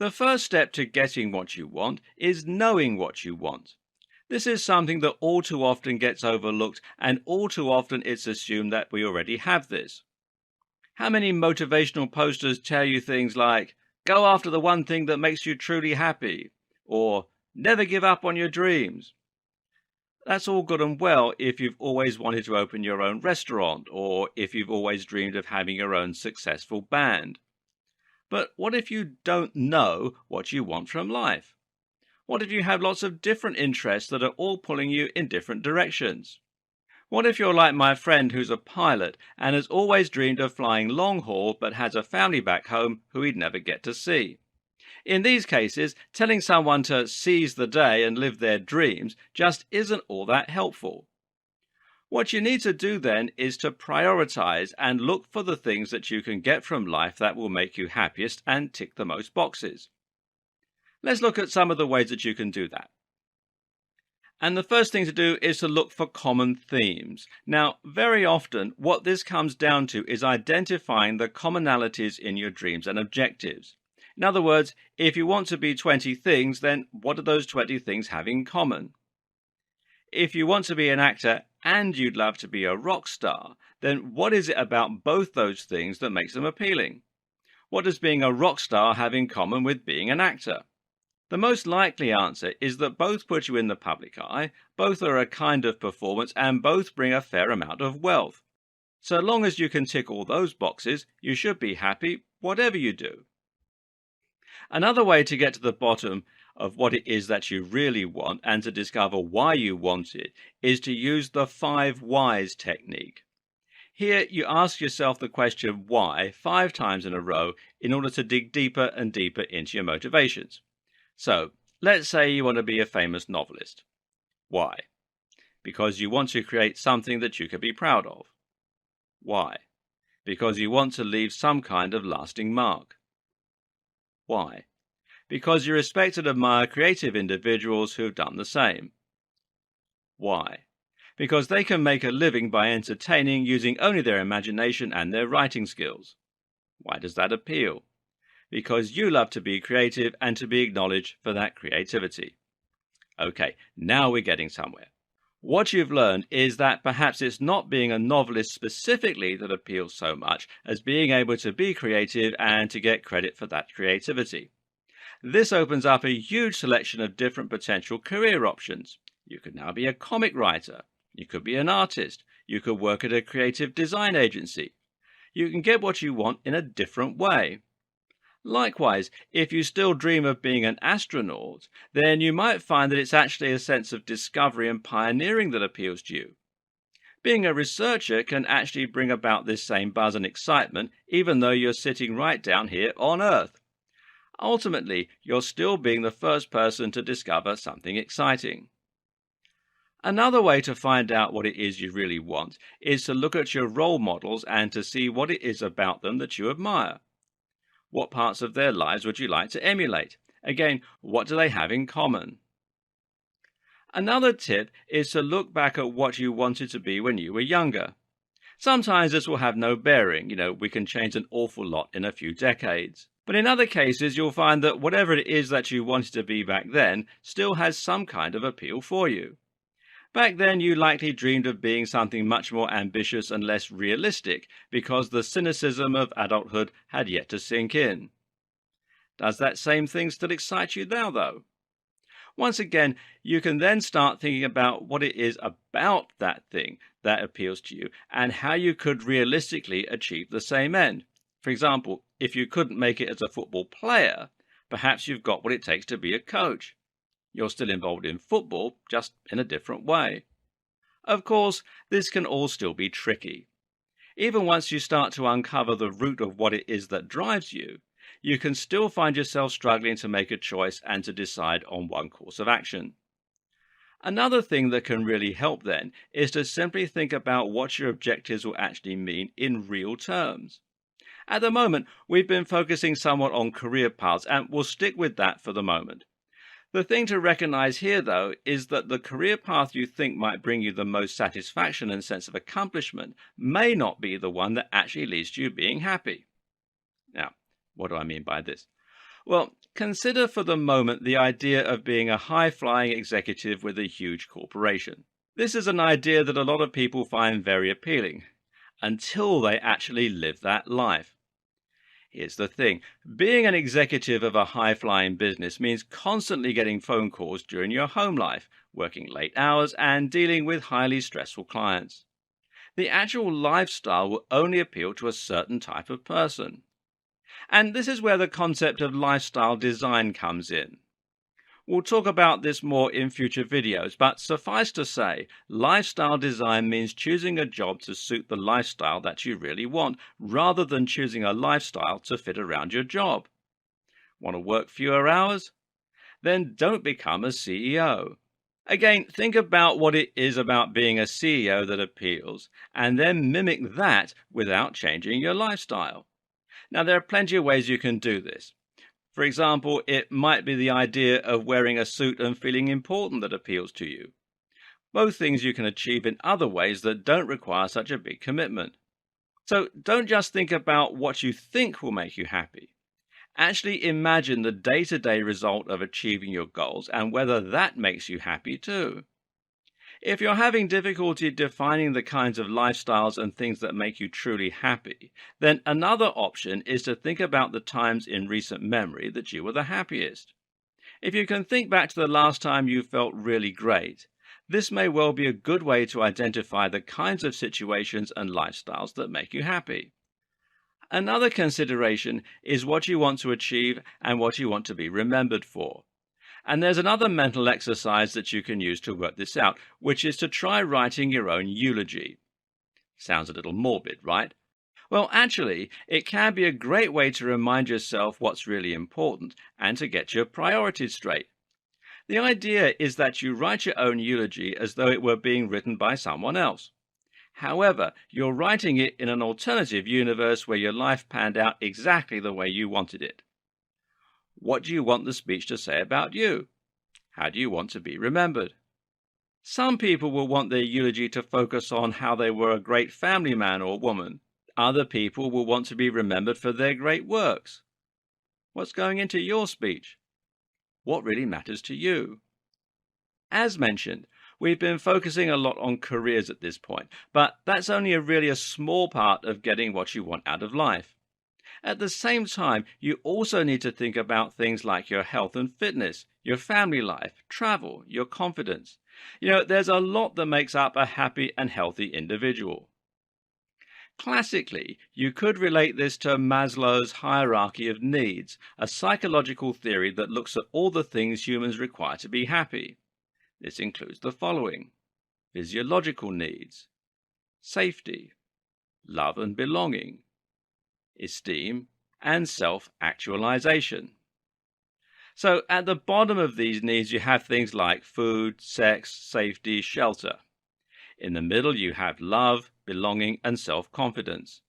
The first step to getting what you want is knowing what you want. This is something that all too often gets overlooked, and all too often it's assumed that we already have this. How many motivational posters tell you things like, go after the one thing that makes you truly happy, or never give up on your dreams? That's all good and well if you've always wanted to open your own restaurant, or if you've always dreamed of having your own successful band. But what if you don't know what you want from life? What if you have lots of different interests that are all pulling you in different directions? What if you're like my friend who's a pilot and has always dreamed of flying long haul but has a family back home who he'd never get to see? In these cases, telling someone to seize the day and live their dreams just isn't all that helpful. What you need to do then is to prioritize and look for the things that you can get from life that will make you happiest and tick the most boxes. Let's look at some of the ways that you can do that. And the first thing to do is to look for common themes. Now, very often, what this comes down to is identifying the commonalities in your dreams and objectives. In other words, if you want to be 20 things, then what do those 20 things have in common? If you want to be an actor and you'd love to be a rock star, then what is it about both those things that makes them appealing? What does being a rock star have in common with being an actor? The most likely answer is that both put you in the public eye, both are a kind of performance, and both bring a fair amount of wealth. So long as you can tick all those boxes, you should be happy whatever you do. Another way to get to the bottom of what it is that you really want and to discover why you want it is to use the 5 whys technique. Here you ask yourself the question why 5 times in a row in order to dig deeper and deeper into your motivations. So, let's say you want to be a famous novelist. Why? Because you want to create something that you can be proud of. Why? Because you want to leave some kind of lasting mark. Why? Because you respect and admire creative individuals who've done the same. Why? Because they can make a living by entertaining using only their imagination and their writing skills. Why does that appeal? Because you love to be creative and to be acknowledged for that creativity. Okay, now we're getting somewhere. What you've learned is that perhaps it's not being a novelist specifically that appeals so much as being able to be creative and to get credit for that creativity. This opens up a huge selection of different potential career options. You could now be a comic writer. You could be an artist. You could work at a creative design agency. You can get what you want in a different way. Likewise, if you still dream of being an astronaut, then you might find that it's actually a sense of discovery and pioneering that appeals to you. Being a researcher can actually bring about this same buzz and excitement, even though you're sitting right down here on Earth. Ultimately, you're still being the first person to discover something exciting. Another way to find out what it is you really want is to look at your role models and to see what it is about them that you admire. What parts of their lives would you like to emulate? Again, what do they have in common? Another tip is to look back at what you wanted to be when you were younger. Sometimes this will have no bearing, we can change an awful lot in a few decades. But in other cases, you'll find that whatever it is that you wanted to be back then still has some kind of appeal for you. Back then, you likely dreamed of being something much more ambitious and less realistic because the cynicism of adulthood had yet to sink in. Does that same thing still excite you now, though? Once again, you can then start thinking about what it is about that thing that appeals to you and how you could realistically achieve the same end. For example, if you couldn't make it as a football player, perhaps you've got what it takes to be a coach. You're still involved in football, just in a different way. Of course, this can all still be tricky. Even once you start to uncover the root of what it is that drives you, you can still find yourself struggling to make a choice and to decide on one course of action. Another thing that can really help then is to simply think about what your objectives will actually mean in real terms. At the moment, we've been focusing somewhat on career paths, and we'll stick with that for the moment. The thing to recognize here, though, is that the career path you think might bring you the most satisfaction and sense of accomplishment may not be the one that actually leads to you being happy. Now, what do I mean by this? Well, consider for the moment the idea of being a high flying executive with a huge corporation. This is an idea that a lot of people find very appealing until they actually live that life. Here's the thing: being an executive of a high flying business means constantly getting phone calls during your home life, working late hours, and dealing with highly stressful clients. The actual lifestyle will only appeal to a certain type of person. And this is where the concept of lifestyle design comes in. We'll talk about this more in future videos, but suffice to say, lifestyle design means choosing a job to suit the lifestyle that you really want, rather than choosing a lifestyle to fit around your job. Want to work fewer hours? Then don't become a CEO. Again, think about what it is about being a CEO that appeals, and then mimic that without changing your lifestyle. Now, there are plenty of ways you can do this. For example, it might be the idea of wearing a suit and feeling important that appeals to you. Both things you can achieve in other ways that don't require such a big commitment. So don't just think about what you think will make you happy. Actually imagine the day-to-day result of achieving your goals and whether that makes you happy too. If you're having difficulty defining the kinds of lifestyles and things that make you truly happy, then another option is to think about the times in recent memory that you were the happiest. If you can think back to the last time you felt really great, this may well be a good way to identify the kinds of situations and lifestyles that make you happy. Another consideration is what you want to achieve and what you want to be remembered for. And there's another mental exercise that you can use to work this out, which is to try writing your own eulogy. Sounds a little morbid, right? Well, actually, it can be a great way to remind yourself what's really important and to get your priorities straight. The idea is that you write your own eulogy as though it were being written by someone else. However, you're writing it in an alternative universe where your life panned out exactly the way you wanted it. What do you want the speech to say about you? How do you want to be remembered? Some people will want their eulogy to focus on how they were a great family man or woman. Other people will want to be remembered for their great works. What's going into your speech? What really matters to you? As mentioned, we've been focusing a lot on careers at this point, but that's only really a small part of getting what you want out of life. At the same time, you also need to think about things like your health and fitness, your family life, travel, your confidence. There's a lot that makes up a happy and healthy individual. Classically, you could relate this to Maslow's hierarchy of needs, a psychological theory that looks at all the things humans require to be happy. This includes the following: physiological needs, safety, love and belonging, esteem, and self-actualization. So at the bottom of these needs you have things like food, sex, safety, shelter. In the middle you have love, belonging, and self-confidence.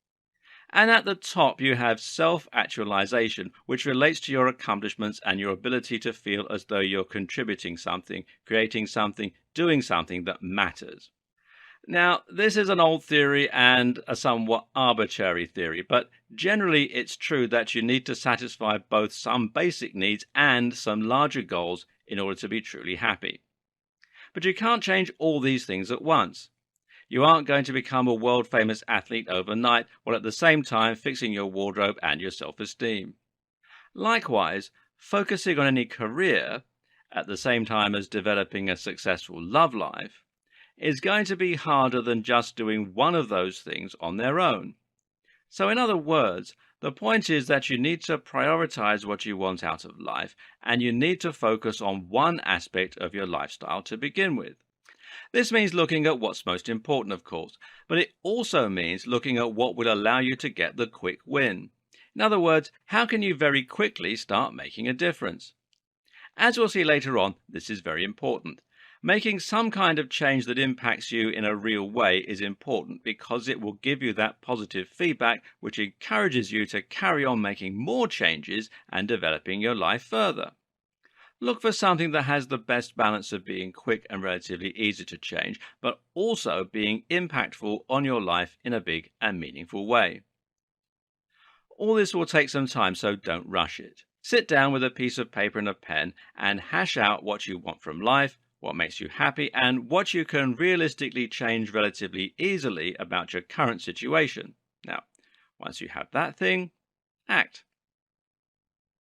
And at the top you have self-actualization, which relates to your accomplishments and your ability to feel as though you're contributing something, creating something, doing something that matters. Now, this is an old theory and a somewhat arbitrary theory, but generally it's true that you need to satisfy both some basic needs and some larger goals in order to be truly happy. But you can't change all these things at once. You aren't going to become a world-famous athlete overnight while at the same time fixing your wardrobe and your self-esteem. Likewise, focusing on any career at the same time as developing a successful love life is going to be harder than just doing one of those things on their own. So in other words, the point is that you need to prioritize what you want out of life, and you need to focus on one aspect of your lifestyle to begin with. This means looking at what's most important, of course, but it also means looking at what will allow you to get the quick win. In other words, how can you very quickly start making a difference? As we'll see later on, this is very important. Making some kind of change that impacts you in a real way is important because it will give you that positive feedback which encourages you to carry on making more changes and developing your life further. Look for something that has the best balance of being quick and relatively easy to change, but also being impactful on your life in a big and meaningful way. All this will take some time, so don't rush it. Sit down with a piece of paper and a pen and hash out what you want from life, what makes you happy, and what you can realistically change relatively easily about your current situation. Now, once you have that thing, act.